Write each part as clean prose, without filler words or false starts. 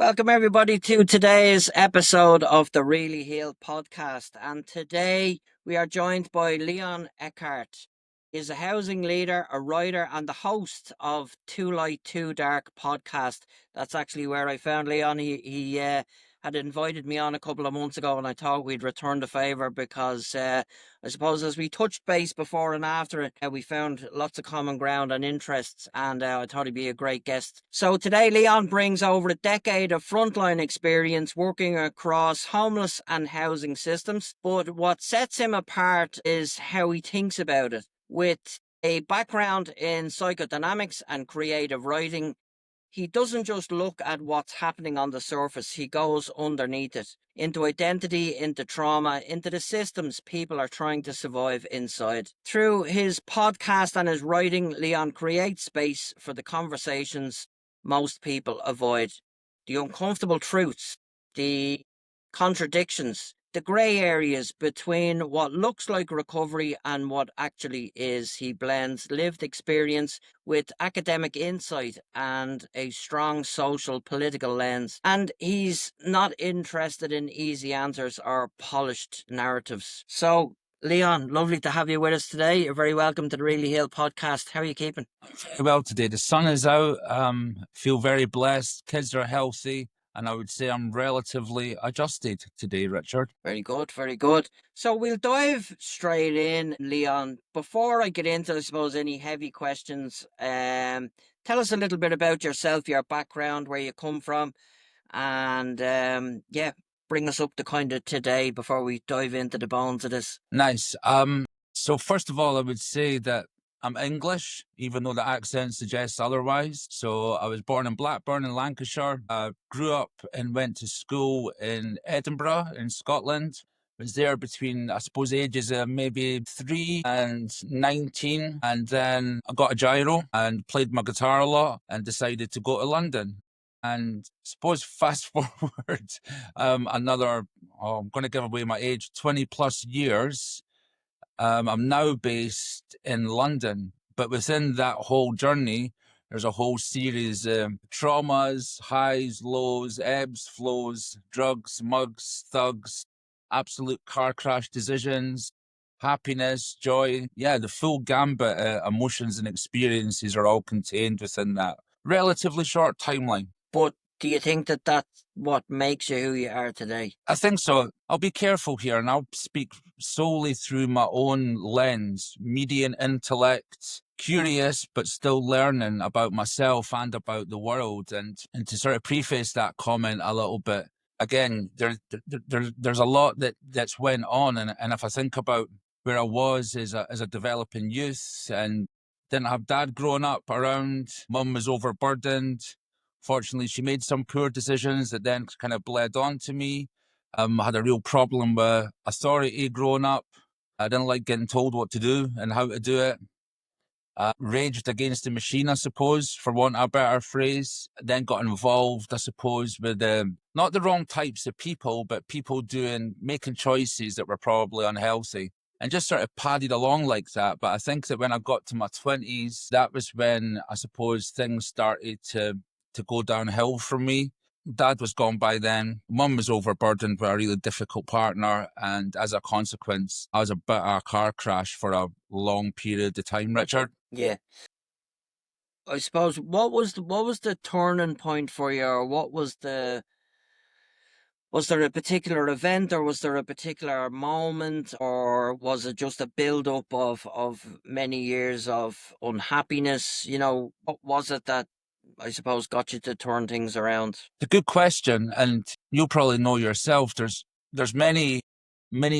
Welcome, everybody, to today's episode of the Really Heal podcast. And today we are joined by Leon Eckford. He's a housing leader, a writer, and the host of Too Light, Too Dark podcast. That's actually where I found Leon. He had invited me on a couple of months ago, and I thought we'd return the favour because I suppose as we touched base before and after it, we found lots of common ground and interests, and I thought he'd be a great guest. So today, Leon brings over a decade of frontline experience working across homeless and housing systems. But what sets him apart is how he thinks about it. With a background in psychodynamics and creative writing, he doesn't just look at what's happening on the surface, he goes underneath it, into identity, into trauma, into the systems people are trying to survive inside. Through his podcast and his writing, Leon creates space for the conversations most people avoid. The uncomfortable truths, the contradictions, the grey areas between what looks like recovery and what actually is. He blends lived experience with academic insight and a strong social political lens. And he's not interested in easy answers or polished narratives. So, Leon, lovely to have you with us today. You're very welcome to the Really Heal podcast. How are you keeping? Very well today. The sun is out. Feel very blessed. Kids are healthy. And I would say I'm relatively adjusted today, Richard. Very good, very good. So we'll dive straight in, Leon. Before I get into, I suppose, any heavy questions, tell us a little bit about yourself, your background, where you come from, and bring us up to kind of today before we dive into the bones of this. Nice. So first of all, I would say that I'm English, even though the accent suggests otherwise. So I was born in Blackburn in Lancashire. Grew up and went to school in Edinburgh in Scotland. Was there between, I suppose, ages of maybe 3 and 19. And then I got a gyro and played my guitar a lot and decided to go to London. And suppose fast forward I'm going to give away my age, 20 plus years. I'm now based in London, but within that whole journey, there's a whole series of traumas, highs, lows, ebbs, flows, drugs, mugs, thugs, absolute car crash decisions, happiness, joy. Yeah, the full gambit of emotions and experiences are all contained within that relatively short timeline. But do you think that that's what makes you who you are today? I think so. I'll be careful here and I'll speak solely through my own lens, median intellect, curious but still learning about myself and about the world. And to sort of preface that comment a little bit, again, there's a lot that's went on. And if I think about where I was as a developing youth and didn't have dad growing up around, mum was overburdened. Fortunately, she made some poor decisions that then kind of bled on to me. I had a real problem with authority growing up. I didn't like getting told what to do and how to do it. Raged against the machine, I suppose, for want of a better phrase. Then got involved, I suppose, with not the wrong types of people, but people making choices that were probably unhealthy. And just sort of padded along like that. But I think that when I got to my 20s, that was when I suppose things started to go downhill for me. Dad was gone by then. Mum was overburdened with a really difficult partner. And as a consequence, I was a bit of a car crash for a long period of time, Richard. Yeah. I suppose, what was the turning point for you, or was there a particular event, or was there a particular moment, or was it just a build-up of many years of unhappiness? You know, what was it that, I suppose, got you to turn things around? It's a good question, and you'll probably know yourself. There's many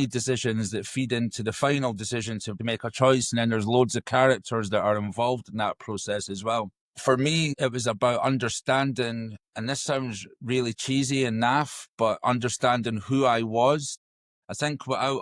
decisions that feed into the final decision to make a choice, and then there's loads of characters that are involved in that process as well. For me, it was about understanding, and this sounds really cheesy and naff, but understanding who I was. I think without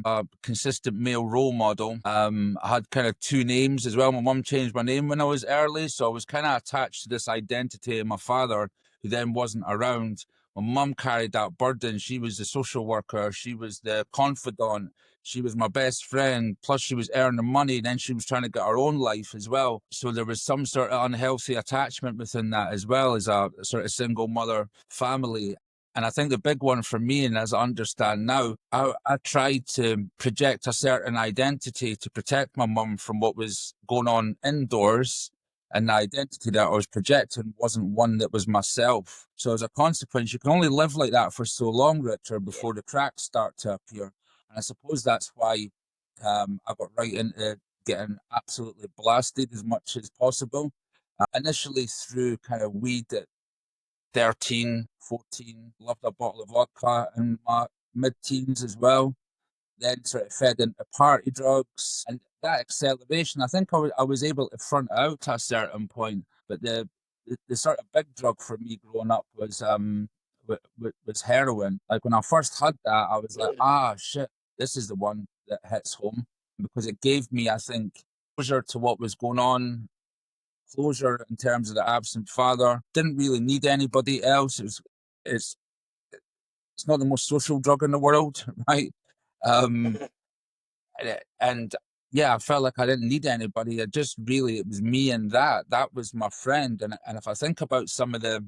a consistent male role model, I had kind of two names as well. My mum changed my name when I was early, so I was kind of attached to this identity of my father, who then wasn't around, My mum carried that burden. She was the social worker. She was the confidant. She was my best friend. Plus, she was earning money. Then she was trying to get her own life as well. So there was some sort of unhealthy attachment within that as well, as a sort of single mother family. And I think the big one for me, and as I understand now, I tried to project a certain identity to protect my mum from what was going on indoors. And the identity that I was projecting wasn't one that was myself. So as a consequence, you can only live like that for so long, Richard, before the cracks start to appear. And I suppose that's why I got right into getting absolutely blasted as much as possible. Initially through kind of weed at 13, 14, loved a bottle of vodka in my mid-teens as well. Then sort of fed into party drugs. And that acceleration, I think I was able to front out to a certain point. But the sort of big drug for me growing up was heroin. Like when I first had that, I was like, shit, this is the one that hits home, because it gave me, I think, closure to what was going on, closure in terms of the absent father. Didn't really need anybody else. It's it's not the most social drug in the world, right? Um, and yeah, I felt like I didn't need anybody. It was me and that was my friend. And if I think about some of the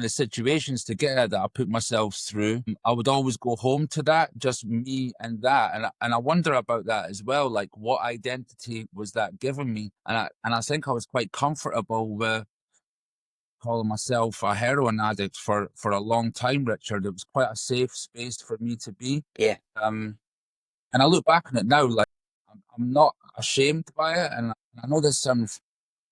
situations together that I put myself through, I would always go home to that, just me and that. And I wonder about that as well. Like, what identity was that giving me? And I think I was quite comfortable with calling myself a heroin addict for a long time, Richard. It was quite a safe space for me to be. Yeah. And I look back on it now, like I'm not ashamed by it. And I know this sounds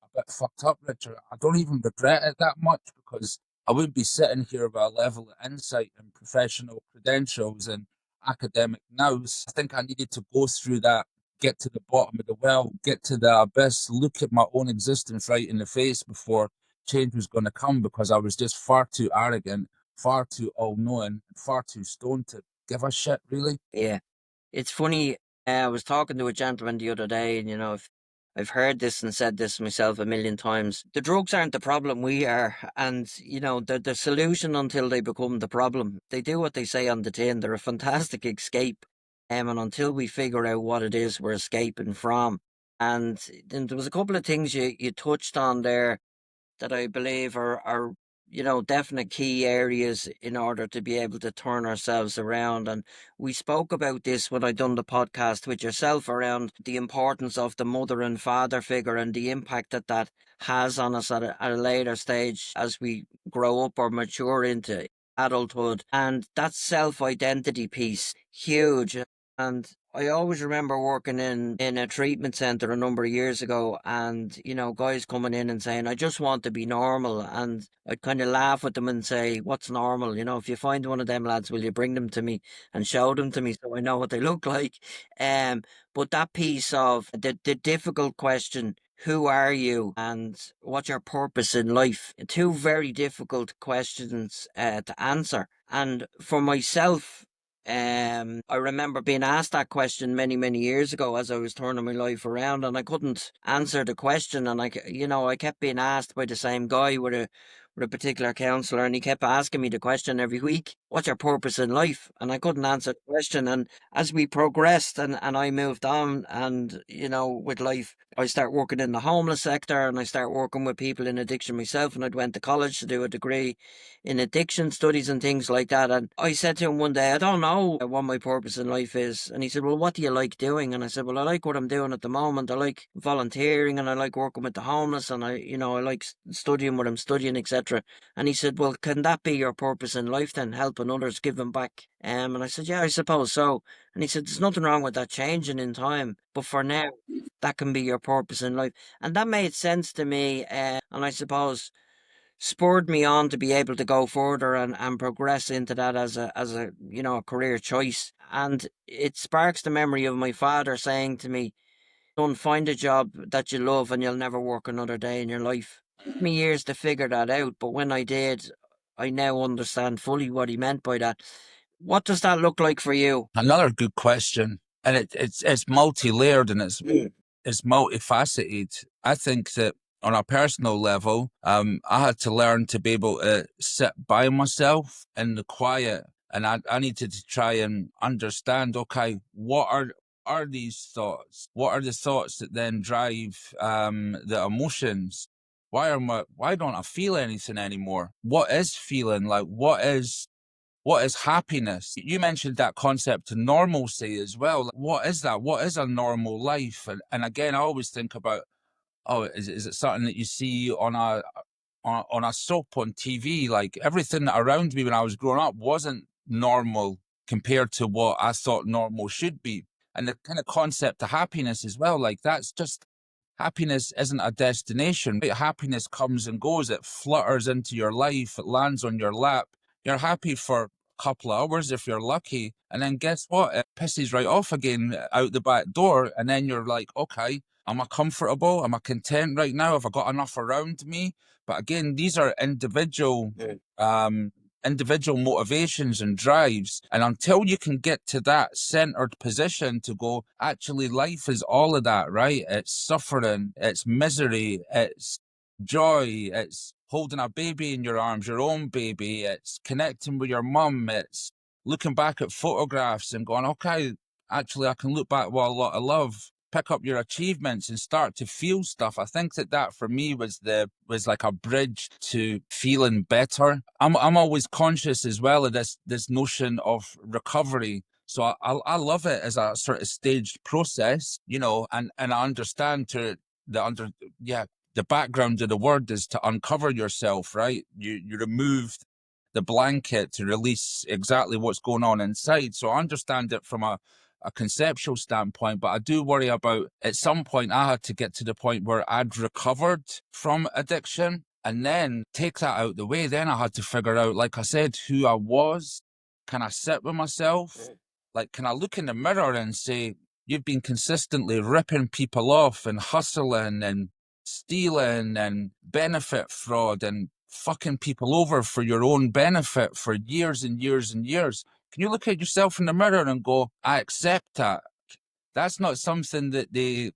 a bit fucked up, Richard. I don't even regret it that much, because I wouldn't be sitting here with a level of insight and professional credentials and academic nous. I think I needed to go through that, get to the bottom of the well, get to the abyss, look at my own existence right in the face before change was going to come, because I was just far too arrogant, far too all-knowing, and far too stoned to give a shit, really. Yeah. It's funny. I was talking to a gentleman the other day, and I've heard this and said this myself a million times. The drugs aren't the problem; we are, and they're the solution until they become the problem. They do what they say on the tin. They're a fantastic escape, and until we figure out what it is we're escaping from, and then there was a couple of things you touched on there that I believe are definite key areas in order to be able to turn ourselves around. And we spoke about this when I done the podcast with yourself around the importance of the mother and father figure and the impact that that has on us at a later stage as we grow up or mature into adulthood. And that self-identity piece, huge. And I always remember working in a treatment center a number of years ago, and guys coming in and saying, "I just want to be normal," and I'd kind of laugh with them and say, "What's normal? If you find one of them lads, will you bring them to me and show them to me so I know what they look like?" But that piece of the difficult question, who are you and what's your purpose in life? Two very difficult questions to answer. And for myself, I remember being asked that question many, many years ago as I was turning my life around, and I couldn't answer the question. And I kept being asked by the same guy with a particular counselor, and he kept asking me the question every week, "What's your purpose in life?" And I couldn't answer the question. And as we progressed and I moved on, and with life, I start working in the homeless sector, and I start working with people in addiction myself. And I went to college to do a degree in addiction studies and things like that. And I said to him one day, "I don't know what my purpose in life is." And he said, "Well, what do you like doing?" And I said, "Well, I like what I'm doing at the moment. I like volunteering, and I like working with the homeless, and I like studying what I'm studying, etc." And he said, "Well, can that be your purpose in life then, helping others, giving back?" And I said, "Yeah, I suppose so." And he said, "There's nothing wrong with that changing in time, but for now, that can be your purpose in life." And that made sense to me. And I suppose spurred me on to be able to go further and progress into that as a a career choice. And it sparks the memory of my father saying to me, "Don't find a job that you love and you'll never work another day in your life." It took me years to figure that out, but when I did, I now understand fully what he meant by that. What does that look like for you? Another good question, and it's multi-layered, and it's multifaceted. I think that on a personal level, I had to learn to be able to sit by myself in the quiet, and I needed to try and understand, okay, what are these thoughts? What are the thoughts that then drive the emotions? Why don't I feel anything anymore? What is feeling? Like what is happiness? You mentioned that concept of normalcy as well. Like, what is that? What is a normal life? And again, I always think about, oh, is it something that you see on a soap on TV? Like everything around me when I was growing up wasn't normal compared to what I thought normal should be. And the kind of concept of happiness as well, like that's just happiness isn't a destination. Right? Happiness comes and goes. It flutters into your life. It lands on your lap. You're happy for a couple of hours if you're lucky. And then guess what? It pisses right off again out the back door. And then you're like, okay, am I comfortable? Am I content right now? Have I got enough around me? But again, these are individual motivations and drives. And until you can get to that centered position to go, actually, life is all of that, right? It's suffering, it's misery, it's joy, it's holding a baby in your arms, your own baby, it's connecting with your mum, it's looking back at photographs and going, okay, actually, I can look back with a lot of love, pick up your achievements and start to feel stuff. I think that for me was like a bridge to feeling better. I'm always conscious as well of this notion of recovery. So I love it as a sort of staged process, and I understand the background of the word is to uncover yourself, right? You remove the blanket to release exactly what's going on inside. So I understand it from a conceptual standpoint, but I do worry about at some point I had to get to the point where I'd recovered from addiction and then take that out the way. Then I had to figure out, like I said, who I was. Can I sit with myself? Like, can I look in the mirror and say, you've been consistently ripping people off and hustling and stealing and benefit fraud and fucking people over for your own benefit for years and years and years. Can you look at yourself in the mirror and go, I accept that? That's not something that they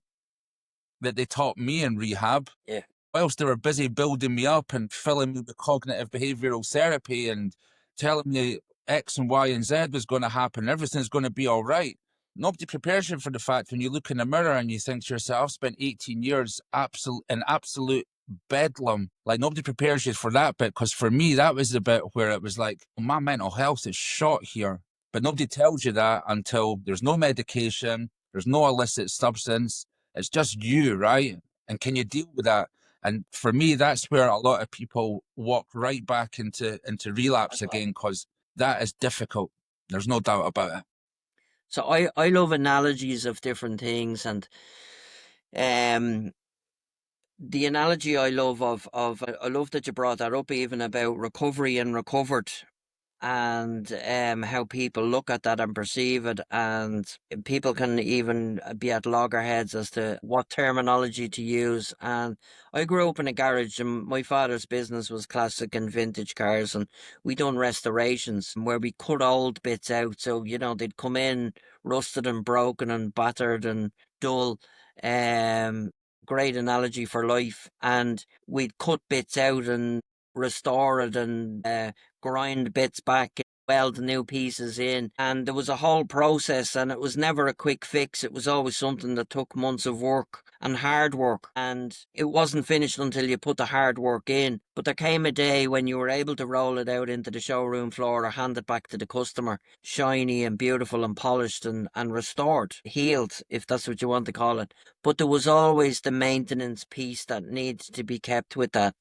taught me in rehab. Yeah. Whilst they were busy building me up and filling me with cognitive behavioral therapy and telling me X and Y and Z was going to happen, everything's going to be all right. Nobody prepares you for the fact when you look in the mirror and you think to yourself, I've spent 18 years in absolute bedlam. Like nobody prepares you for that bit, because for me, that was the bit where it was like, my mental health is shot here. But nobody tells you that until there's no medication, there's no illicit substance. It's just you, right? And can you deal with that? And for me, that's where a lot of people walk right back into relapse again, because that is difficult. There's no doubt about it. So I love analogies of different things, and um the analogy I love of I love that you brought that up, even about recovery and recovered, and how people look at that and perceive it, and people can even be at loggerheads as to what terminology to use. And I grew up in a garage, and my father's business was classic and vintage cars, and we done restorations where we cut old bits out, so they'd come in rusted and broken and battered and dull. um Great analogy for life. And we'd cut bits out and restore it and grind bits back, weld new pieces in. And there was a whole process, and it was never a quick fix. It was always something that took months of work and hard work. And it wasn't finished until you put the hard work in. But there came a day when you were able to roll it out into the showroom floor or hand it back to the customer, shiny and beautiful and polished and restored, healed, if that's what you want to call it. But there was always the maintenance piece that needs to be kept with that.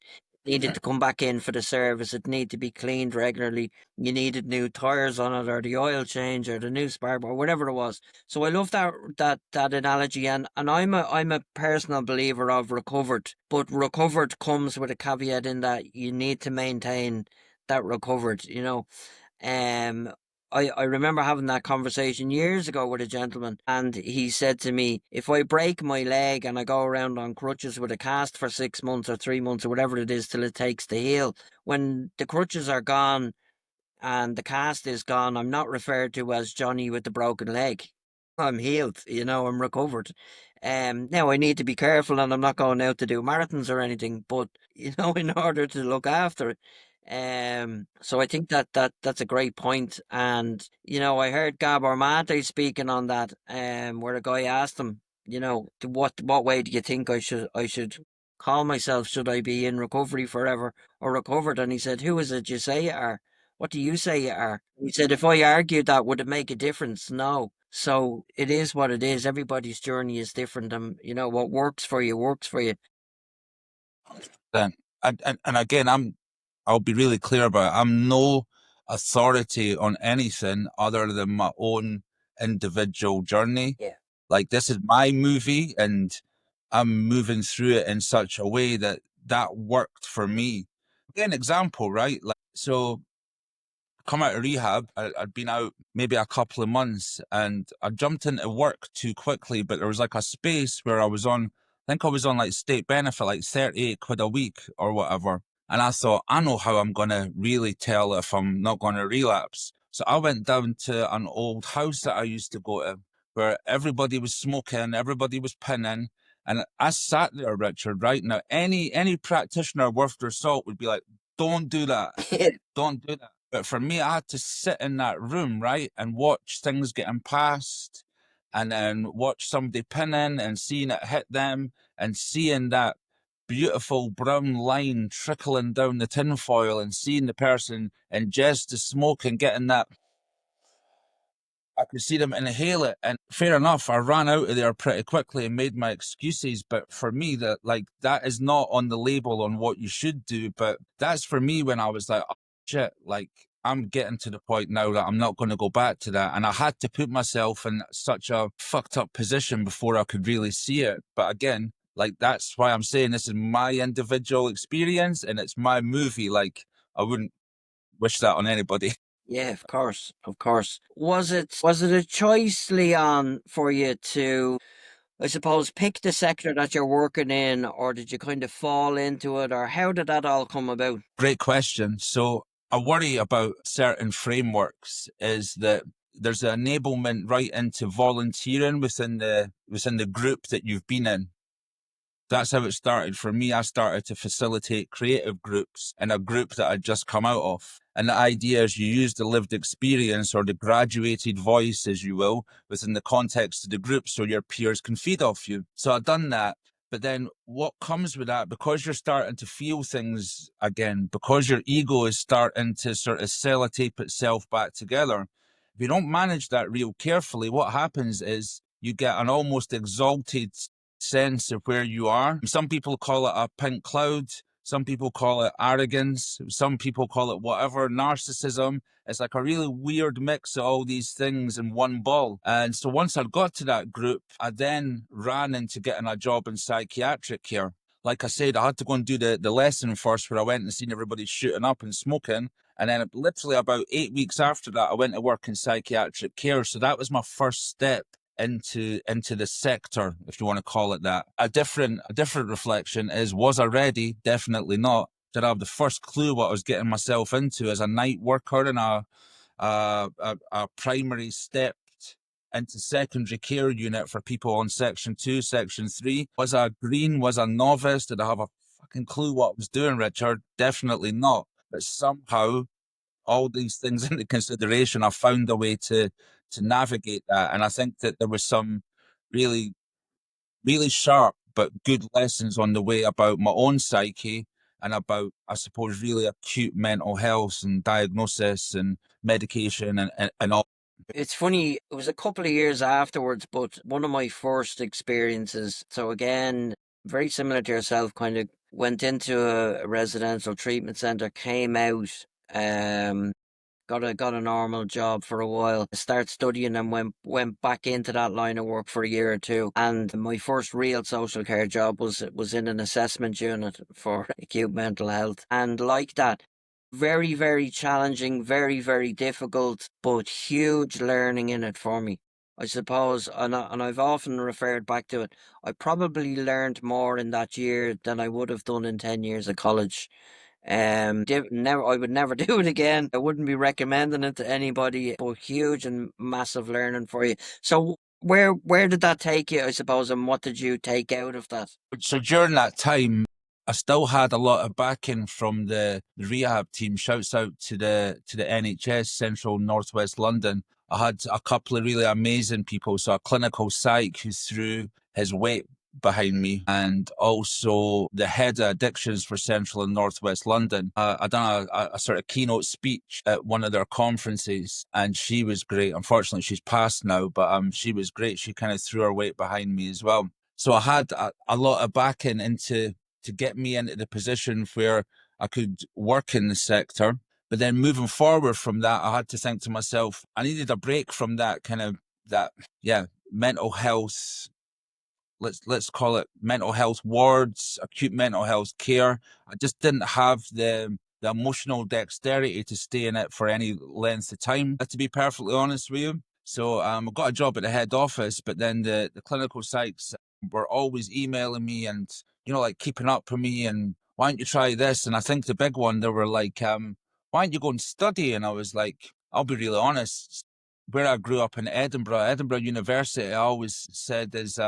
Needed to come back in for the service. It needed to be cleaned regularly. You needed new tires on it, or the oil change, or the new spark, or whatever it was. So I love that analogy, and I'm a personal believer of recovered, but recovered comes with a caveat in that you need to maintain that recovered. Um, I remember having that conversation years ago with a gentleman, and he said to me, if I break my leg and I go around on crutches with a cast for 6 months or 3 months or whatever it is till it takes to heal, when the crutches are gone and the cast is gone, I'm not referred to as Johnny with the broken leg. I'm healed, I'm recovered. Now I need to be careful and I'm not going out to do marathons or anything, but in order to look after it. So I think that's a great point. And, I heard Gabor Mate speaking on that, where a guy asked him, what way do you think I should call myself? Should I be in recovery forever or recovered? And he said, who is it you say you are? What do you say you are? He said, if I argued that, would it make a difference? No. So it is what it is. Everybody's journey is different. And, what works for you works for you. Then, and again, I'll be really clear about it. I'm no authority on anything other than my own individual journey. Yeah. Like, this is my movie, and I'm moving through it in such a way that that worked for me. Again, example, right? Like, so come out of rehab. I'd been out maybe a couple of months, and I jumped into work too quickly, but there was like a space where I think I was on like state benefit, like 38 quid a week or whatever. And I thought, I know how I'm going to really tell if I'm not going to relapse. So I went down to an old house that I used to go to, where everybody was smoking, everybody was pinning. And I sat there, Richard, right now, any practitioner worth their salt would be like, don't do that. Don't do that. But for me, I had to sit in that room, right, and watch things getting passed, and then watch somebody pinning and seeing it hit them, and seeing that beautiful brown line trickling down the tinfoil, and seeing the person ingest the smoke and getting that. I could see them inhale it, and fair enough, I ran out of there pretty quickly and made my excuses. But for me, that is not on the label on what you should do. But that's for me when I was like, oh, shit, like I'm getting to the point now that I'm not going to go back to that. And I had to put myself in such a fucked up position before I could really see it. But again, like that's why I'm saying this is my individual experience and it's my movie. Like I wouldn't wish that on anybody. Yeah, of course, of course. Was it a choice, Leon, for you to, I suppose, pick the sector that you're working in, or did you kind of fall into it, or how did that all come about? Great question. So a worry about certain frameworks is that there's an enablement right into volunteering within the group that you've been in. That's how it started. For me, I started to facilitate creative groups in a group that I'd just come out of. And the idea is you use the lived experience or the graduated voice, as you will, within the context of the group so your peers can feed off you. So I've done that. But then what comes with that, because you're starting to feel things again, because your ego is starting to sort of sellotape itself back together, if you don't manage that real carefully, what happens is you get an almost exalted sense of where you are. Some people call it a pink cloud. Some people call it arrogance. Some people call it whatever, narcissism. It's like a really weird mix of all these things in one ball. And so once I got to that group, I then ran into getting a job in psychiatric care. Like I said, I had to go and do the lesson first where I went and seen everybody shooting up and smoking. And then literally about 8 weeks after that, I went to work in psychiatric care. So that was my first step into the sector, if you want to call it that. A different reflection is, was I ready? Definitely not. Did I have the first clue what I was getting myself into as a night worker in a primary stepped into secondary care unit for people on section 2, section 3? Was I green? Was I novice? Did I have a fucking clue what I was doing, Richard? Definitely not. But somehow all these things into consideration, I found a way to navigate that. And I think that there was some really, really sharp but good lessons on the way about my own psyche and about, I suppose, really acute mental health and diagnosis and medication and all. It's funny, it was a couple of years afterwards, but one of my first experiences, so again, very similar to yourself, kind of went into a residential treatment center, came out, got a normal job for a while, started studying and went back into that line of work for a year or two. And my first real social care job was in an assessment unit for acute mental health. And like that, very, very challenging, very, very difficult, but huge learning in it for me. I suppose, and I've often referred back to it. I probably learned more in that year than I would have done in 10 years of college. Never, I would never do it again. I wouldn't be recommending it to anybody, but huge and massive learning for you. So, where did that take you, I suppose, and what did you take out of that? So during that time, I still had a lot of backing from the rehab team. Shouts out to the NHS Central Northwest London. I had a couple of really amazing people. So a clinical psych who threw his weight behind me, and also the head of addictions for Central and Northwest London. I done a sort of keynote speech at one of their conferences, and she was great. Unfortunately, she's passed now, but she was great. She kind of threw her weight behind me as well. So I had a lot of backing to get me into the position where I could work in the sector. But then moving forward from that, I had to think to myself, I needed a break from that kind of mental health. Let's call it mental health wards, acute mental health care. I just didn't have the emotional dexterity to stay in it for any length of time, to be perfectly honest with you. So I got a job at the head office, but then the clinical psychs were always emailing me and, like keeping up with me and why don't you try this? And I think the big one, they were like, why don't you go and study? And I was like, I'll be really honest, where I grew up in Edinburgh University, I always said is,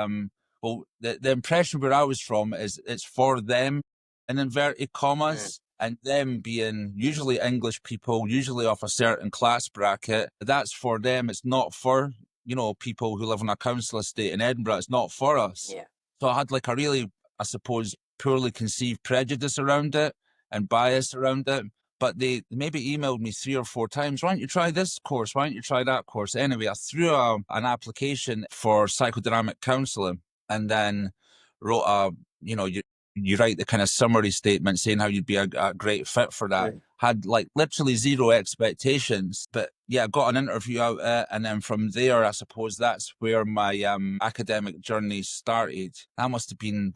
well, the impression where I was from is it's for them, in inverted commas, and them being usually English people, usually of a certain class bracket. That's for them. It's not for, people who live on a council estate in Edinburgh. It's not for us. Yeah. So I had like a really, I suppose, poorly conceived prejudice around it and bias around it. But they maybe emailed me 3 or 4 times. Why don't you try this course? Why don't you try that course? Anyway, I threw an application for psychodynamic counselling, and then wrote you write the kind of summary statement saying how you'd be a great fit for that. Right. Had like literally zero expectations, but yeah, got an interview out and then from there, I suppose that's where my academic journey started. That must have been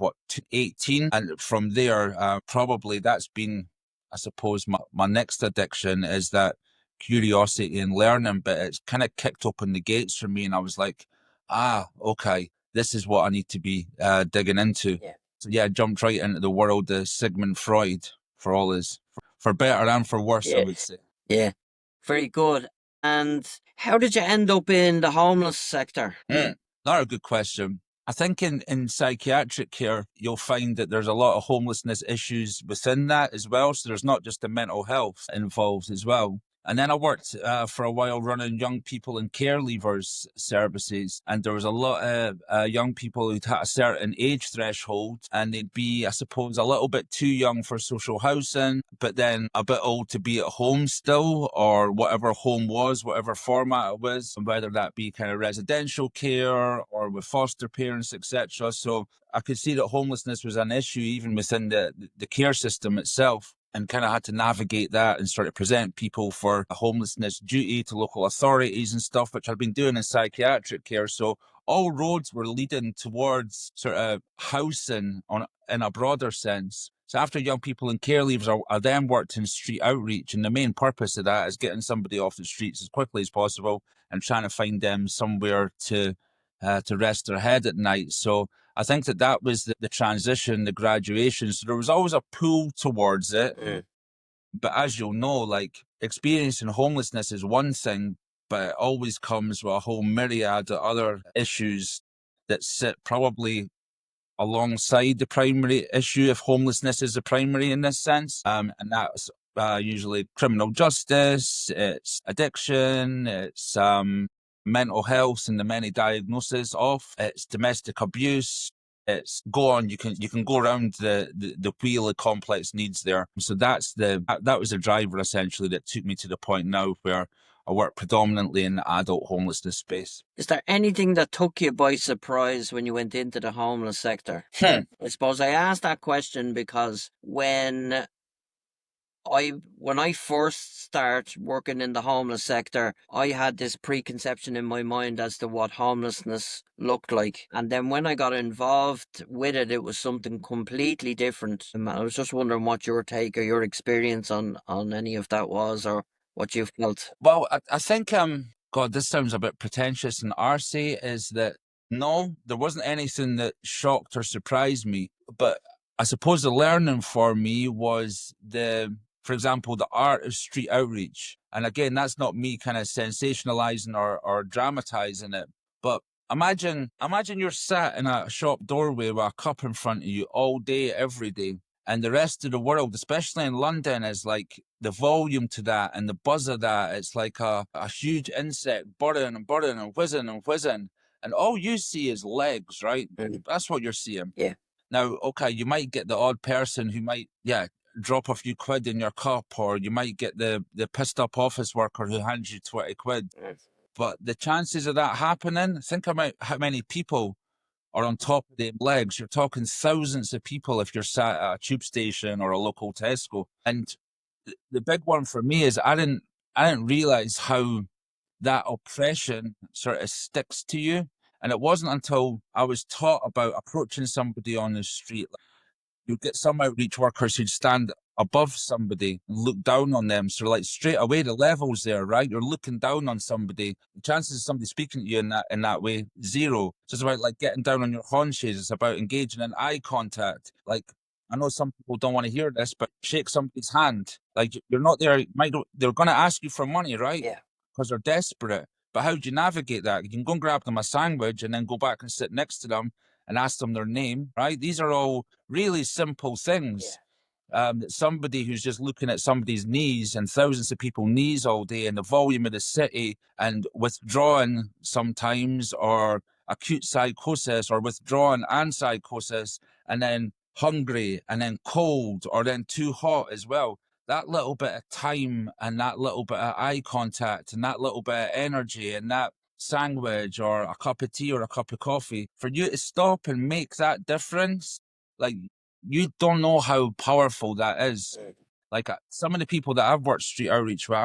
18, and from there, probably that's been, I suppose, my next addiction is that curiosity and learning. But it's kind of kicked open the gates for me, and I was like, okay, this is what I need to be digging into. Yeah. So yeah, I jumped right into the world of Sigmund Freud for all his, for better and for worse, I Yeah. would say. Yeah. Very good. And how did you end up in the homeless sector? Not a good question. I think in psychiatric care, you'll find that there's a lot of homelessness issues within that as well. So there's not just the mental health involved as well. And then I worked for a while running young people and care leavers services. And there was a lot of young people who'd had a certain age threshold, and they'd be, I suppose, a little bit too young for social housing, but then a bit old to be at home still, or whatever home was, whatever format it was, whether that be kind of residential care or with foster parents, etc. So I could see that homelessness was an issue even within the care system itself, and kind of had to navigate that and sort of present people for a homelessness duty to local authorities and stuff, which I've been doing in psychiatric care. So all roads were leading towards sort of housing in a broader sense. So after young people and care leavers, I then worked in street outreach, and the main purpose of that is getting somebody off the streets as quickly as possible and trying to find them somewhere to rest their head at night. So I think that was the transition, the graduation. So there was always a pull towards it. But as you'll know, like experiencing homelessness is one thing, but it always comes with a whole myriad of other issues that sit probably alongside the primary issue, if homelessness is the primary in this sense. And that's usually criminal justice, it's addiction, it's mental health and the many diagnoses of, it's domestic abuse. It's go on. You can go around the wheel of complex needs there. So that was the driver essentially that took me to the point now where I work predominantly in the adult homelessness space. Is there anything that took you by surprise when you went into the homeless sector? I suppose I asked that question because when I first started working in the homeless sector, I had this preconception in my mind as to what homelessness looked like. And then when I got involved with it, it was something completely different. I was just wondering what your take or your experience on any of that was, or what you felt. Well, I think God, this sounds a bit pretentious and arsey, is that no, there wasn't anything that shocked or surprised me. But I suppose the learning for me was for example, the art of street outreach. And again, that's not me kind of sensationalizing or dramatizing it, but Imagine you're sat in a shop doorway with a cup in front of you all day, every day. And the rest of the world, especially in London, is like the volume to that and the buzz of that. It's like a huge insect burrowing and burrowing and whizzing and whizzing. And all you see is legs, right? That's what you're seeing. Yeah. Now, okay, you might get the odd person who might, drop a few quid in your cup, or you might get the pissed up office worker who hands you 20 quid. But the chances of that happening, think about how many people are on top of their legs. You're talking thousands of people if you're sat at a tube station or a local Tesco. And the big one for me is I didn't realize how that oppression sort of sticks to you. And it wasn't until I was taught about approaching somebody on the street. You get some outreach workers who'd stand above somebody and look down on them. So like straight away the levels there, right? You're looking down on somebody. The chances of somebody speaking to you in that way, zero. It's just about like getting down on your haunches. It's about engaging in eye contact. Like I know some people don't want to hear this, but shake somebody's hand. Like you're not there. They're going to ask you for money, right? Yeah. Because they're desperate. But how do you navigate that? You can go and grab them a sandwich and then go back and sit next to them and ask them their name, right? These are all really simple things. Somebody who's just looking at somebody's knees and thousands of people's knees all day and the volume of the city and withdrawn sometimes, or acute psychosis, or withdrawn and psychosis, and then hungry and then cold or then too hot as well. That little bit of time and that little bit of eye contact and that little bit of energy and that sandwich or a cup of tea or a cup of coffee, for you to stop and make that difference, like you don't know how powerful that is. Like some of the people that I've worked street outreach with,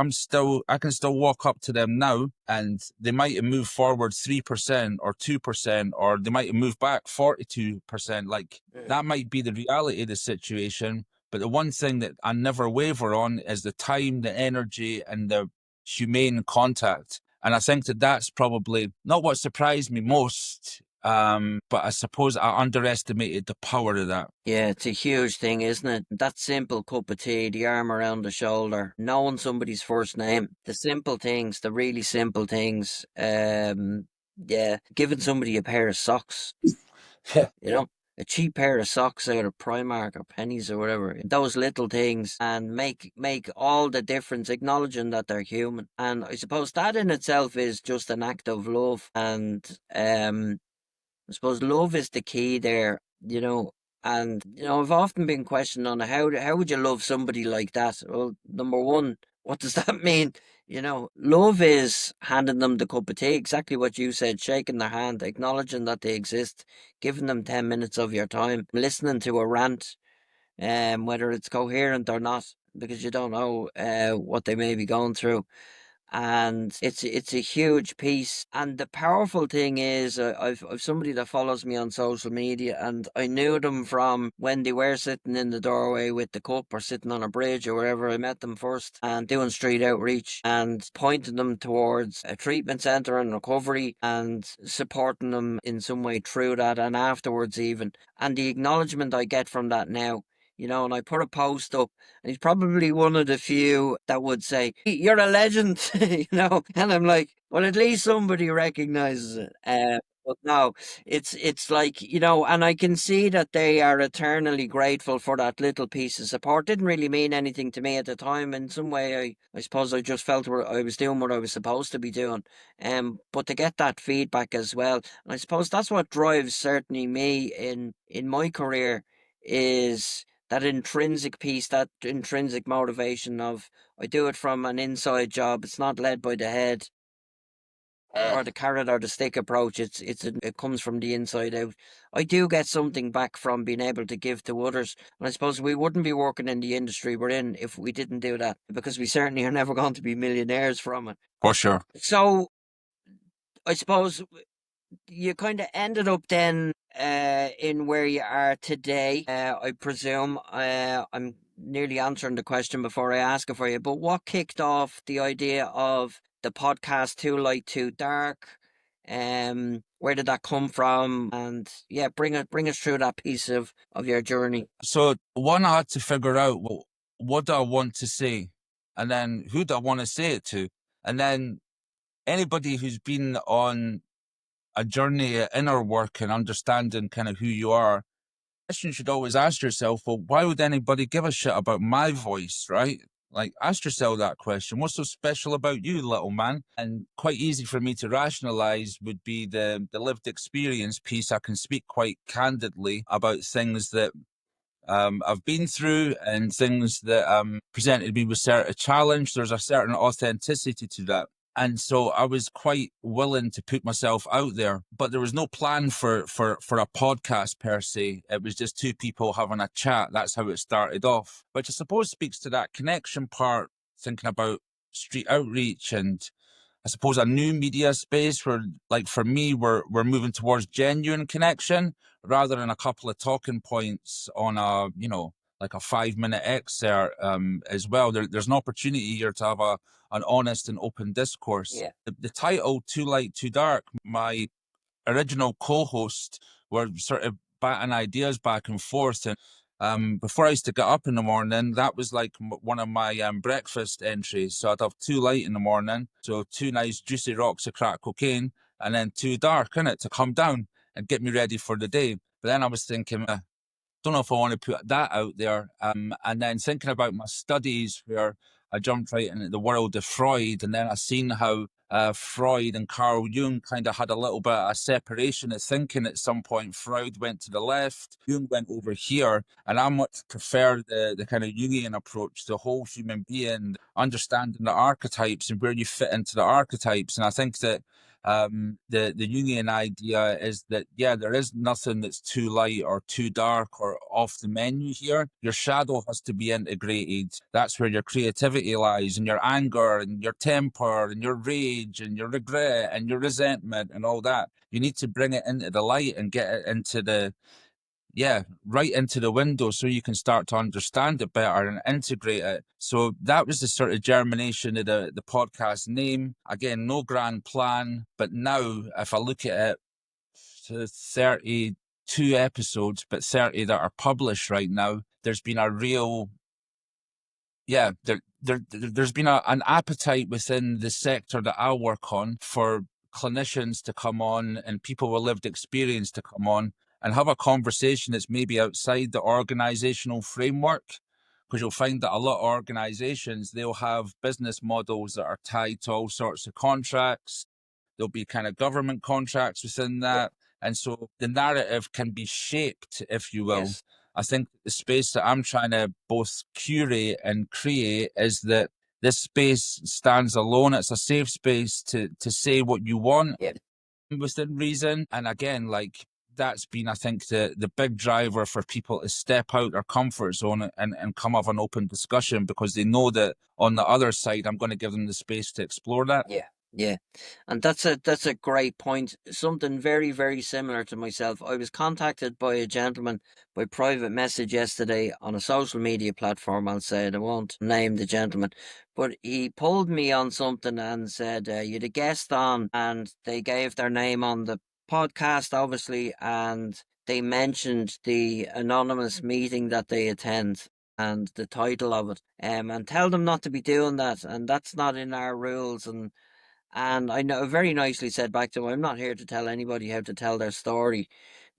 I can still walk up to them now and they might have moved forward 3% or 2%, or they might have moved back 42%. Like that might be the reality of the situation. But the one thing that I never waver on is the time, the energy, and the humane contact. And I think that that's probably not what surprised me most. But I suppose I underestimated the power of that. Yeah, it's a huge thing, isn't it? That simple cup of tea, the arm around the shoulder, knowing somebody's first name, the simple things, the really simple things. Yeah, giving somebody a pair of socks, you know, a cheap pair of socks out of Primark or Pennies or whatever. Those little things and make all the difference, acknowledging that they're human. And I suppose that in itself is just an act of love. And I suppose love is the key there, and I've often been questioned on how would you love somebody like that? Well, number one, what does that mean? Love is handing them the cup of tea, exactly what you said, shaking their hand, acknowledging that they exist, giving them 10 minutes of your time, listening to a rant, whether it's coherent or not, because you don't know what they may be going through. And it's a huge piece. And the powerful thing is, I've somebody that follows me on social media, and I knew them from when they were sitting in the doorway with the cup or sitting on a bridge or wherever I met them first, and doing street outreach and pointing them towards a treatment centre and recovery and supporting them in some way through that and afterwards even. And the acknowledgement I get from that now. And I put a post up, and he's probably one of the few that would say, "You're a legend," And I'm like, well, at least somebody recognizes it. But no, it's like, and I can see that they are eternally grateful for that little piece of support. Didn't really mean anything to me at the time. In some way, I suppose I just felt I was doing what I was supposed to be doing. But to get that feedback as well, and I suppose that's what drives certainly me in my career, is that intrinsic piece, that intrinsic motivation of, I do it from an inside job. It's not led by the head or the carrot or the stick approach. It comes from the inside out. I do get something back from being able to give to others. And I suppose we wouldn't be working in the industry we're in if we didn't do that, because we certainly are never going to be millionaires from it. For sure. So I suppose you kind of ended up then in where you are today. I presume I'm nearly answering the question before I ask it for you, but what kicked off the idea of the podcast Too Light Too Dark? Where did that come from? And yeah, bring us through that piece of your journey. So one, I had to figure out, well, what do I want to say, and then who do I want to say it to, and then anybody who's been on a journey of inner work and understanding kind of who you are, question you should always ask yourself, well, why would anybody give a shit about my voice, right? Like, ask yourself that question. What's so special about you, little man? And quite easy for me to rationalize would be the lived experience piece. I can speak quite candidly about things that I've been through and things that presented me with certain challenge. There's a certain authenticity to that. And so I was quite willing to put myself out there, but there was no plan for a podcast per se. It was just two people having a chat. That's how it started off, which I suppose speaks to that connection part, thinking about street outreach and I suppose a new media space where, like for me, we're moving towards genuine connection rather than a couple of talking points on a, you know, like a 5-minute excerpt as well. There's an opportunity here to have an honest and open discourse. Yeah. The title, Too Light, Too Dark, my original co-host were sort of batting ideas back and forth. And before I used to get up in the morning, that was like one of my breakfast entries. So I'd have 2 light in the morning, so 2 nice juicy rocks of crack cocaine, and then 2 dark in it to come down and get me ready for the day. But then I was thinking, don't know if I want to put that out there. And then thinking about my studies where I jumped right into the world of Freud, and then I seen how Freud and Carl Jung kind of had a little bit of a separation of thinking at some point. Freud went to the left, Jung went over here, and I much prefer the kind of Jungian approach, the whole human being, understanding the archetypes and where you fit into the archetypes. And I think that the Jungian idea is that, yeah, there is nothing that's too light or too dark or off the menu here. Your shadow has to be integrated. That's where your creativity lies, and your anger and your temper and your rage and your regret and your resentment and all that. You need to bring it into the light and get it into right into the window so you can start to understand it better and integrate it. So that was the sort of germination of the podcast name. Again, no grand plan, but now if I look at it, 32 episodes, but 30 that are published right now, there's been a real there's been an appetite within the sector that I work on for clinicians to come on and people with lived experience to come on and have a conversation that's maybe outside the organizational framework. Because you'll find that a lot of organizations, they'll have business models that are tied to all sorts of contracts. There'll be kind of government contracts within that. And so the narrative can be shaped, if you will. Yes. I think the space that I'm trying to both curate and create is that this space stands alone. It's a safe space to say what you want within reason. And again, like that's been, I think, the big driver for people to step out their comfort zone and come have an open discussion because they know that on the other side, I'm going to give them the space to explore that. Yeah, and that's a great point. Something very, very similar to myself. I was contacted by a gentleman by private message yesterday on a social media platform. I'll say it, I won't name the gentleman, but he pulled me on something and said, "You'd a guest on," and they gave their name on the podcast, obviously, and they mentioned the anonymous meeting that they attend and the title of it, and tell them not to be doing that, and that's not in our rules, and I know very nicely said back to him, I'm not here to tell anybody how to tell their story,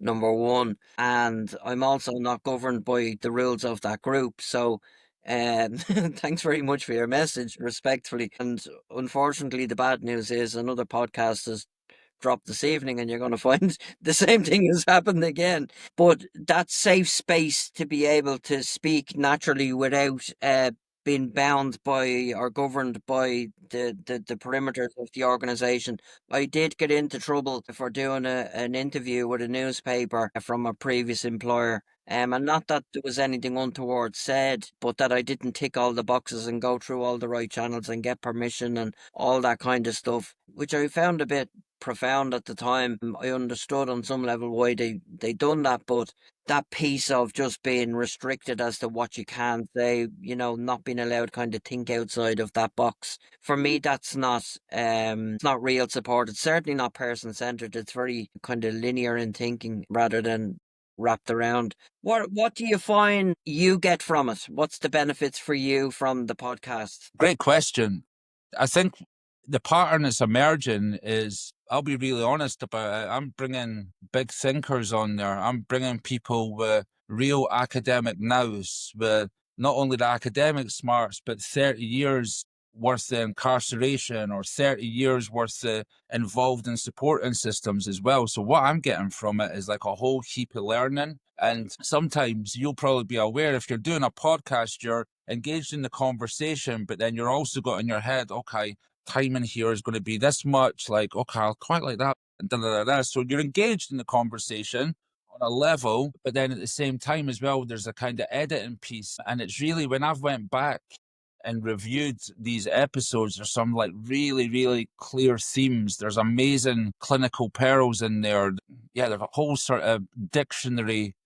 number one. And I'm also not governed by the rules of that group. So thanks very much for your message, respectfully. And unfortunately, the bad news is another podcast has dropped this evening, and you're going to find the same thing has happened again. But that safe space to be able to speak naturally without being bound by or governed by the perimeters of the organization. I did get into trouble for doing an interview with a newspaper from a previous employer. And not that there was anything untoward said, but that I didn't tick all the boxes and go through all the right channels and get permission and all that kind of stuff, which I found a bit profound at the time. I understood on some level why they done that, but that piece of just being restricted as to what you can say, not being allowed kind of think outside of that box. For me, that's not it's not real support. It's certainly not person centered. It's very kind of linear in thinking rather than wrapped around. What do you find you get from it? What's the benefits for you from the podcast? Great question. I think the pattern that's emerging is, I'll be really honest about it, I'm bringing big thinkers on there. I'm bringing people with real academic nous, with not only the academic smarts, but 30 years worth of incarceration or 30 years worth of involved in supporting systems as well. So what I'm getting from it is like a whole heap of learning. And sometimes you'll probably be aware, if you're doing a podcast, you're engaged in the conversation, but then you're also got in your head, okay, time in here is going to be this much, like, okay, I'll quite like that. And da, da, da, da. So you're engaged in the conversation on a level, but then at the same time as well, there's a kind of editing piece. And it's really, when I've went back and reviewed these episodes, there's some like really, really clear themes. There's amazing clinical pearls in there. Yeah, there's a whole sort of dictionary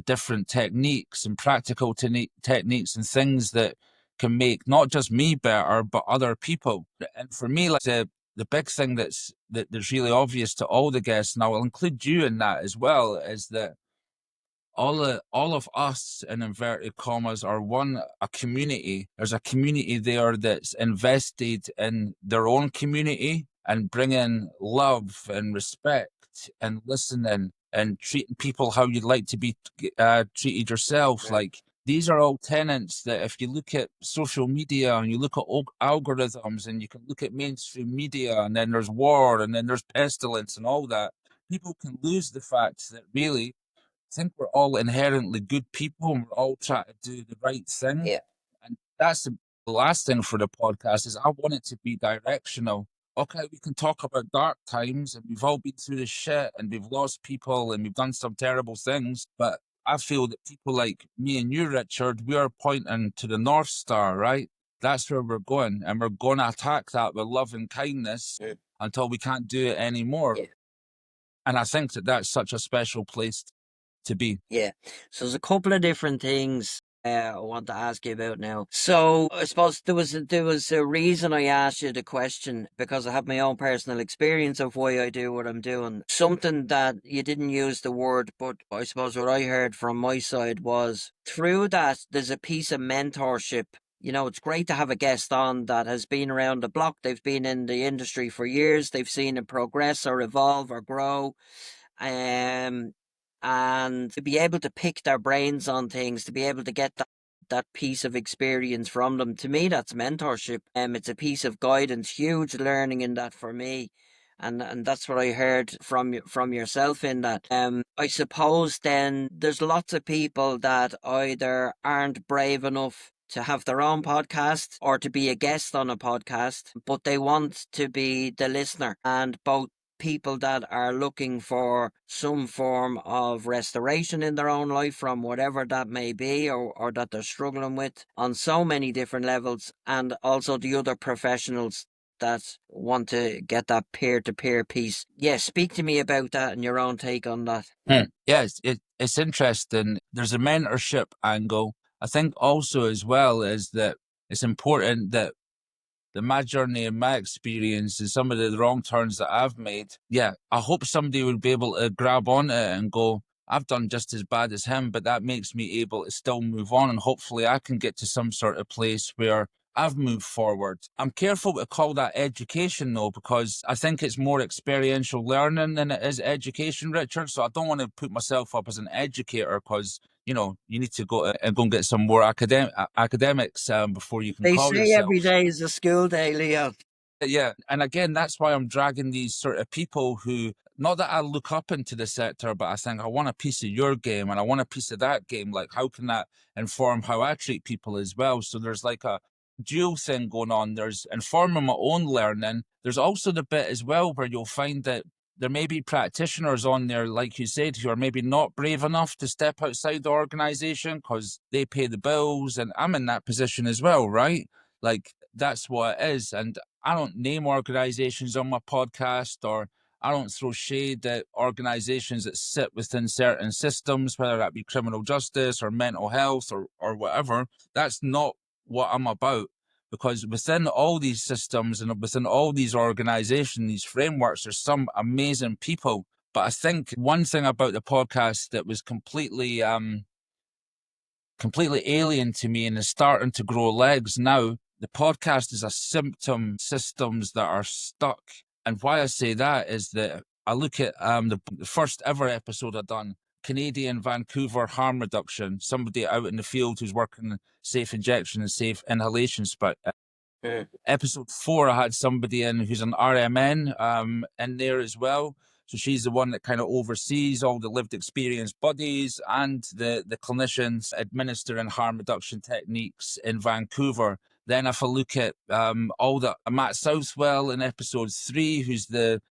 different techniques and practical techniques and things that can make not just me better, but other people. And for me, like the big thing that's really obvious to all the guests, and I will include you in that as well, is that all of us, in inverted commas, are a community. There's a community there that's invested in their own community and bringing love and respect and listening and treating people how you'd like to be treated yourself. Yeah. Like, these are all tenets that if you look at social media and you look at algorithms and you can look at mainstream media, and then there's war and then there's pestilence and all that, people can lose the fact that really, I think we're all inherently good people and we're all trying to do the right thing. Yeah. And that's the last thing for the podcast, is I want it to be directional. Okay, we can talk about dark times and we've all been through the shit and we've lost people and we've done some terrible things. But I feel that people like me and you, Richard, we are pointing to the North Star, right? That's where we're going. And we're going to attack that with love and kindness until we can't do it anymore. Yeah. And I think that that's such a special place to be. Yeah. So there's a couple of different things I want to ask you about now. So I suppose there was a reason I asked you the question, because I have my own personal experience of why I do what I'm doing. Something that you didn't use the word, but I suppose what I heard from my side was, through that there's a piece of mentorship. You know, it's great to have a guest on that has been around the block. They've been in the industry for years. They've seen it progress or evolve or grow. And to be able to pick their brains on things, to be able to get that piece of experience from them, to me, that's mentorship. It's a piece of guidance, huge learning in that for me. And that's what I heard from yourself in that. I suppose then there's lots of people that either aren't brave enough to have their own podcast or to be a guest on a podcast, but they want to be the listener. And both people that are looking for some form of restoration in their own life from whatever that may be, or that they're struggling with on so many different levels, and also the other professionals that want to get that peer-to-peer piece. Yeah, speak to me about that and your own take on that. Yeah, it's interesting. There's a mentorship angle. I think also as well is that it's important that my journey and my experience and some of the wrong turns that I've made, yeah, I hope somebody would be able to grab on it and go, I've done just as bad as him, but that makes me able to still move on. And hopefully I can get to some sort of place where I've moved forward. I'm careful to call that education though, because I think it's more experiential learning than it is education, Richard. So I don't want to put myself up as an educator, because you know, you need to go and get some more academics before you can call yourself. They say every day is a school day, Leon. Yeah. And again, that's why I'm dragging these sort of people who, not that I look up into the sector, but I think I want a piece of your game and I want a piece of that game. Like, how can that inform how I treat people as well? So there's like a dual thing going on. There's informing my own learning. There's also the bit as well where you'll find that there may be practitioners on there, like you said, who are maybe not brave enough to step outside the organization because they pay the bills. And I'm in that position as well, right? Like, that's what it is. And I don't name organizations on my podcast, or I don't throw shade at organizations that sit within certain systems, whether that be criminal justice or mental health or whatever. That's not what I'm about. Because within all these systems and within all these organizations, these frameworks, there's some amazing people. But I think one thing about the podcast that was completely alien to me and is starting to grow legs now the podcast is a symptom systems that are stuck. And why I say that is that I look at the first ever episode I done, Canadian Vancouver harm reduction, somebody out in the field who's working safe injection and safe inhalation episode 4, I had somebody in who's an RMN in there as well. So she's the one that kind of oversees all the lived experience bodies and the clinicians administering harm reduction techniques in Vancouver. Then if I look at all the Matt Southwell in episode 3, who's the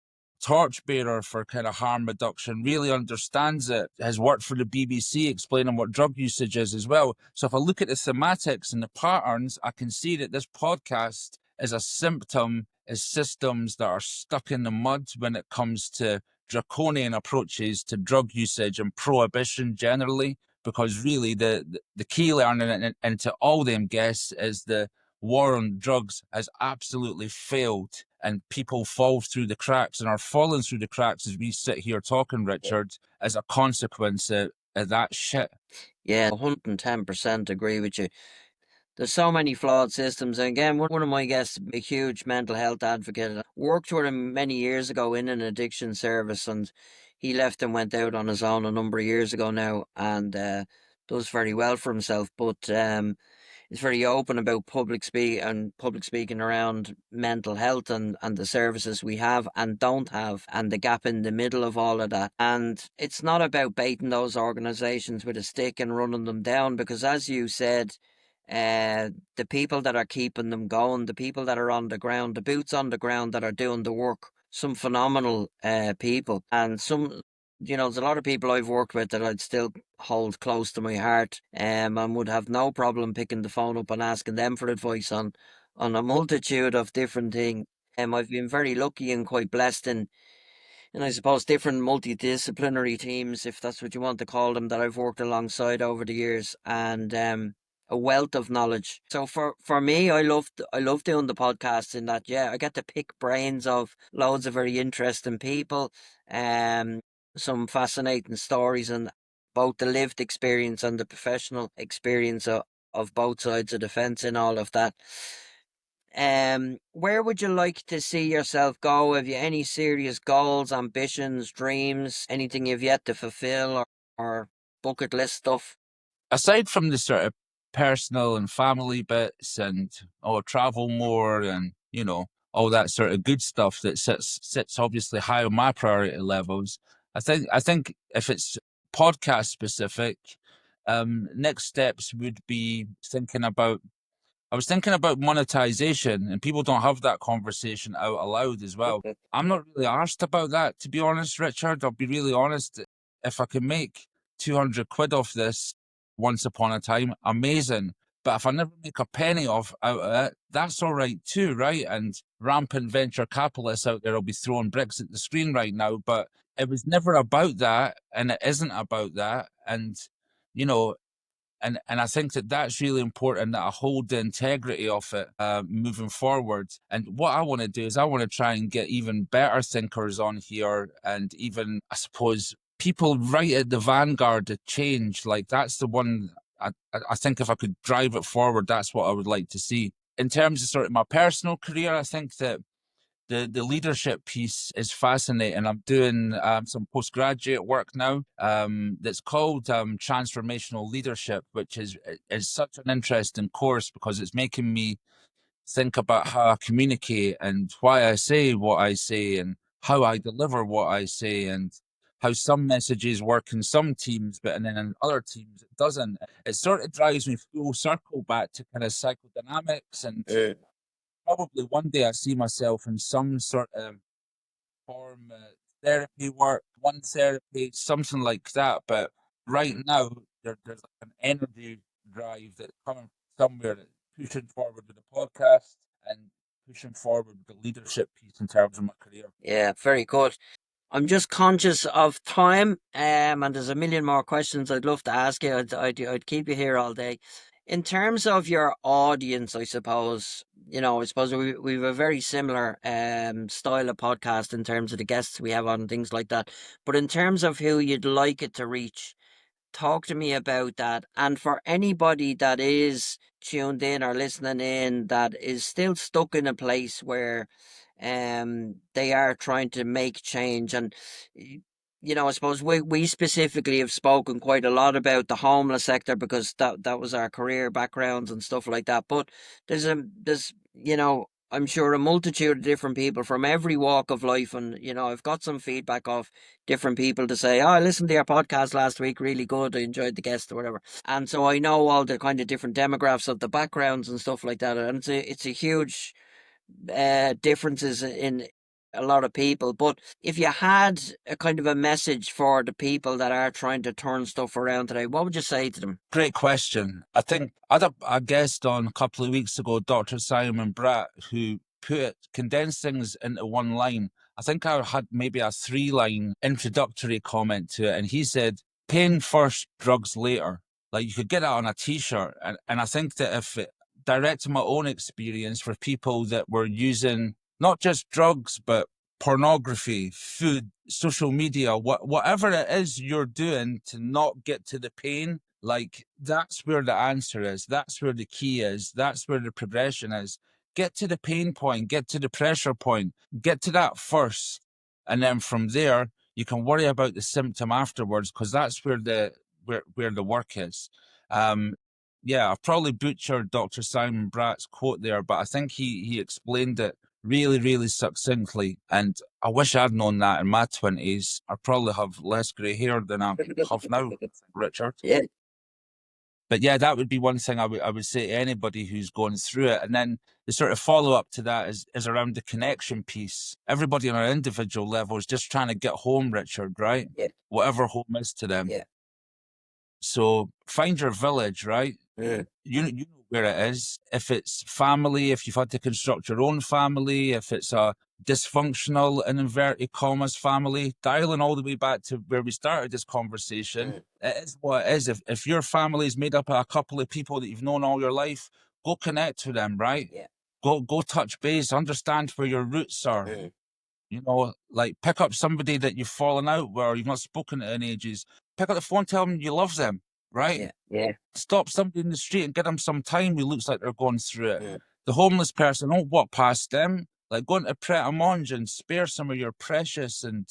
torchbearer for kind of harm reduction, really understands it, has worked for the BBC explaining what drug usage is as well. So if I look at the thematics and the patterns, I can see that this podcast is a symptom, is systems that are stuck in the mud when it comes to draconian approaches to drug usage and prohibition generally, because really the key learning into all them guests is the war on drugs has absolutely failed, and people fall through the cracks and are falling through the cracks as we sit here talking, Richard, as a consequence of that shit. Yeah, 110% agree with you. There's so many flawed systems. And again, one of my guests, a huge mental health advocate, worked with him many years ago in an addiction service, and he left and went out on his own a number of years ago now, and does very well for himself. But is very open about public speaking around mental health and the services we have and don't have and the gap in the middle of all of that. And it's not about baiting those organizations with a stick and running them down, because as you said, the people that are keeping them going, the people that are on the ground, the boots on the ground that are doing the work, some phenomenal people, and some, there's a lot of people I've worked with that I'd still hold close to my heart, and would have no problem picking the phone up and asking them for advice on a multitude of different things. I've been very lucky and quite blessed in I suppose different multidisciplinary teams, if that's what you want to call them, that I've worked alongside over the years, and a wealth of knowledge. So for me, I love doing the podcast in that, yeah, I get to pick brains of loads of very interesting people, um, some fascinating stories, and both the lived experience and the professional experience of both sides of the fence and all of that. Where would you like to see yourself go? Have you any serious goals, ambitions, dreams, anything you've yet to fulfill, or bucket list stuff? Aside from the sort of personal and family bits and travel more and all that sort of good stuff that sits obviously high on my priority levels, I think if it's podcast specific, next steps would be thinking about I was thinking about monetization, and people don't have that conversation out aloud as well. I'm not really arsed about that, to be honest, Richard. I'll be really honest. If I can make 200 quid off this once upon a time, amazing. But if I never make a penny off out of it, that's all right too, right? And rampant venture capitalists out there will be throwing bricks at the screen right now. But it was never about that, and it isn't about that. And, you know, and I think that that's really important, that I hold the integrity of it moving forward. And what I want to do is I want to try and get even better thinkers on here, and even, I suppose, people right at the vanguard of change. Like, that's the one I think if I could drive it forward, that's what I would like to see. In terms of sort of my personal career, I think that the leadership piece is fascinating. I'm doing some postgraduate work now that's called transformational leadership, which is such an interesting course because it's making me think about how I communicate and why I say what I say and how I deliver what I say, and how some messages work in some teams, but and then in other teams it doesn't. It sort of drives me full circle back to kind of psychodynamics, and probably one day I see myself in some sort of form, therapy work, one therapy, something like that. But right now, there's like an energy drive that's coming from somewhere, that's pushing forward with the podcast and pushing forward with the leadership piece in terms of my career. Yeah, very good. I'm just conscious of time, and there's a million more questions I'd love to ask you. I'd keep you here all day. In terms of your audience, I suppose, I suppose we have a very similar style of podcast in terms of the guests we have on and things like that. But in terms of who you'd like it to reach, talk to me about that. And for anybody that is tuned in or listening in that is still stuck in a place where they are trying to make change, and I suppose we specifically have spoken quite a lot about the homeless sector because that was our career backgrounds and stuff like that. But there's I'm sure a multitude of different people from every walk of life, and I've got some feedback of different people to say, "Oh, I listened to your podcast last week, really good. I enjoyed the guest or whatever." And so I know all the kind of different demographics of the backgrounds and stuff like that, and it's a huge differences in a lot of people. But if you had a kind of a message for the people that are trying to turn stuff around today, what would you say to them? Great question. I think I had a guest on a couple of weeks ago, Dr. Simon Bratt, who condensed things into one line. I think I had maybe a 3-line introductory comment to it, and he said, "Pain first, drugs later." Like, you could get that on a t-shirt, and I think that if it directed my own experience for people that were using not just drugs, but pornography, food, social media, whatever it is you're doing to not get to the pain, like, that's where the answer is. That's where the key is. That's where the progression is. Get to the pain point, get to the pressure point, get to that first. And then from there, you can worry about the symptom afterwards, because that's where the work is. Yeah, I've probably butchered Dr. Simon Bratt's quote there, but I think he explained it really, really succinctly. And I wish I'd known that in my 20s. I probably have less grey hair than I have now, Richard. Yeah. But yeah, that would be one thing I would say to anybody who's going through it. And then the sort of follow up to that is around the connection piece. Everybody on an individual level is just trying to get home, Richard, right? Yeah. Whatever home is to them. Yeah. So find your village, right? Mm. You know where it is. If it's family, if you've had to construct your own family, if it's a dysfunctional, in inverted commas, family, dialing all the way back to where we started this conversation, it is what it is. If your family is made up of a couple of people that you've known all your life, go connect with them, right? Yeah. Go touch base, understand where your roots are. Like, pick up somebody that you've fallen out with or you've not spoken to in ages. Pick up the phone, tell them you love them, right? Yeah. Yeah. Stop somebody in the street and get them some time who looks like they're going through it. Yeah. The homeless person, don't walk past them. Like, go into Pret a Manger and spare some of your precious and,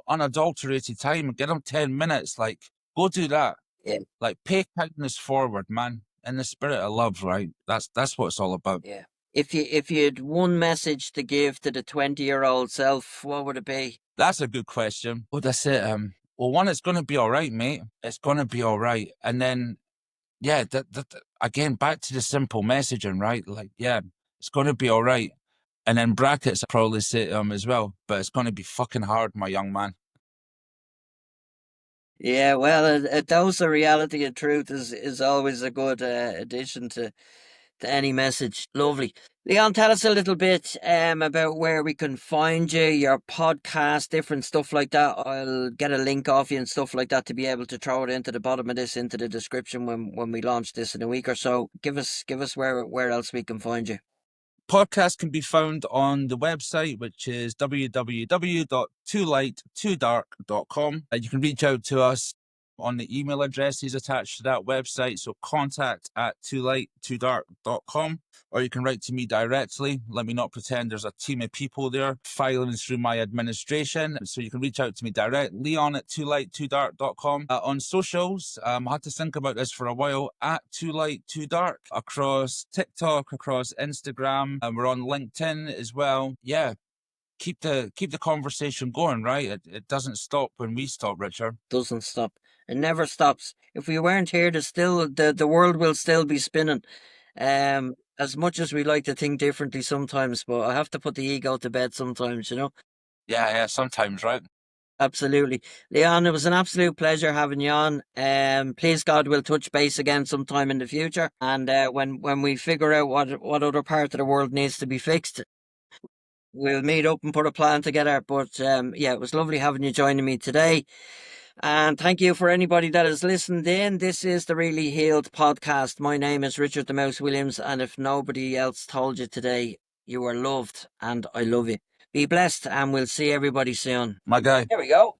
unadulterated time and get them 10 minutes. Like, go do that. Yeah. Like, pay kindness forward, man. In the spirit of love, right? That's what it's all about. Yeah. If you had one message to give to the 20-year-old self, what would it be? That's a good question. What I say? Well, one, it's going to be all right, mate. It's going to be all right. And then, yeah, again, back to the simple messaging, right? Like, yeah, it's going to be all right. And then brackets, I probably say to him as well, but it's going to be fucking hard, my young man. Yeah, well, a dose of reality and truth is always a good addition to any message. Lovely. Leon, tell us a little bit about where we can find you, your podcast, different stuff like that. I'll get a link off you and stuff like that to be able to throw it into the bottom of this, into the description when we launch this in a week or so. Give us where else we can find you. Podcast can be found on the website, which is www.toolight2dark.com. You can reach out to us on the email addresses attached to that website, so contact@toolight2dark.com, or you can write to me directly. Let me not pretend there's a team of people there filing through my administration, so you can reach out to me direct, leon@toolight2dark.com. On socials, I had to think about this for a while, @toolight2dark, across TikTok, across Instagram, and we're on LinkedIn as well. Yeah, keep the conversation going, right? It doesn't stop when we stop, Richard. Doesn't stop. It never stops. If we weren't here, the world will still be spinning. As much as we like to think differently sometimes, but I have to put the ego to bed sometimes, Yeah, sometimes, right? Absolutely. Leon, it was an absolute pleasure having you on. Please God, we'll touch base again sometime in the future. And when we figure out what other part of the world needs to be fixed, we'll meet up and put a plan together. But yeah, it was lovely having you joining me today. And thank you for anybody that has listened in. This is the Really Healed podcast. My name is Richard the Mouse Williams. And if nobody else told you today, you are loved and I love you. Be blessed and we'll see everybody soon. My guy. There we go.